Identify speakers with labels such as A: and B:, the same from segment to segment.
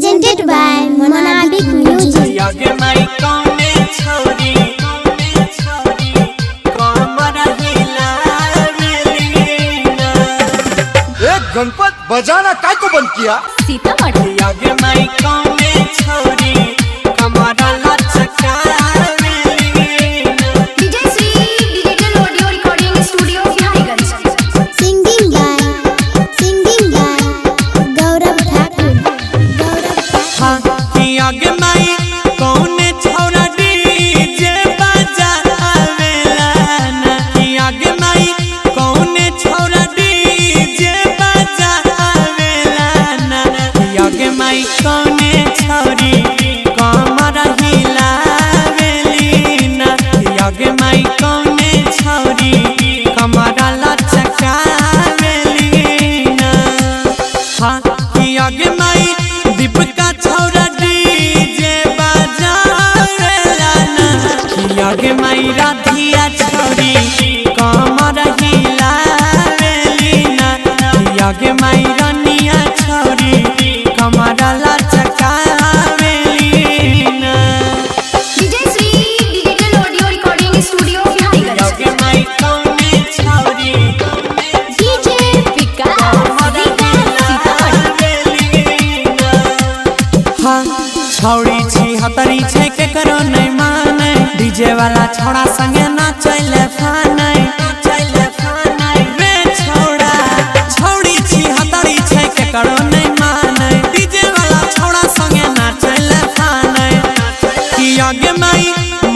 A: presented by Monabik Music.
B: Ganpat बजाना काय को बंद किया?
C: सीतामढ़ी
D: आगे माई कौने छोरी कमरा लचकावे
C: DJ Sri Digital Audio Recording Studio Bihariganj
A: Singing by Gaurav Thakur.
D: हाँ कि आगे माई कौने छोरा डीजे बजावेला ना कि आगे माई कौने छोरा डीजे बजावेला ना कि आगे माई कौने छोरी कमरा हिलावेली ना कि आगे माई कौने छोरी कमरा लचकावेली ना हाँ कि आगे माई दीपिका छौरा डीजे बजावेला ना कि आगे माई राधिया छौरी कमर हिलावेली ना कि आगे माई रानिया छौरी कमर लचकावेली ना
C: DJ Sri Digital Audio Recording Studio Bihariganj
D: आगे माई कौने छौरी
C: DJ विकास
D: छौड़ी छी हतरी छै के करो नहीं माने डीजे वाला छौड़ा संगे नाचैले फाने रे छौड़ा छौड़ी छी हतरी छै के करो नहीं माने डीजे वाला छौड़ा संगे नाचैले फाने कि आगे माई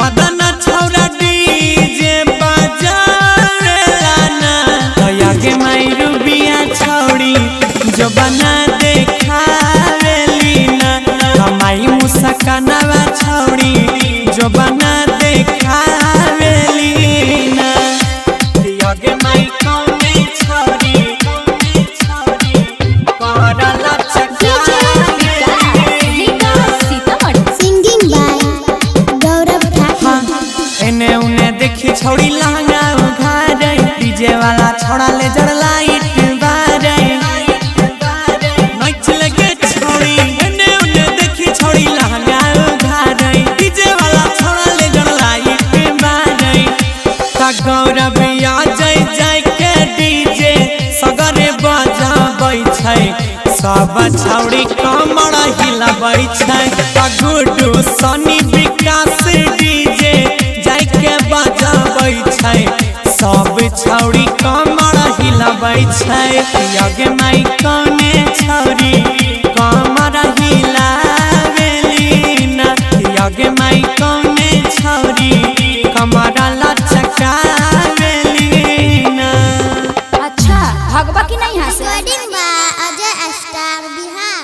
D: मदन छौड़ा डीजे बजावेला ना आगे माई रूबिया छौड़ी जो बना देखावेली ना हमारी मुस्कानवा छौड़ी जो बना देखावेली ना आगे माई कौने छौड़ी कमरा लचकावेली
C: Sitamarhi
A: Singing by Gaurav Thakur.
D: एने उने देखी छौड़ी लहंगा उघारे डीजे वाला छौड़ा ले जड़ लाइट बारे नाच लगे छौड़ी एने उने देखी छौड़ी लहंगा उघारे डीजे वाला छौड़ा ले जड़ लाइट बारे ता गौरव आ जाय के डीजे सगरे बजाबै छै सब छौड़ी कमर हिलाबै छै ता गुड्डू सनी विकास डीजे जाय के बजाबै छै सब छौड़ी कमर हिलाबै छै आगे माई कौने छौड़ी कमर हिलावेली ना आगे माई कौने छौड़ी कमर लचकावेली ना
C: अच्छा भगवा की नहीं यहाँ से
A: Recording by Ajay Star Bihar.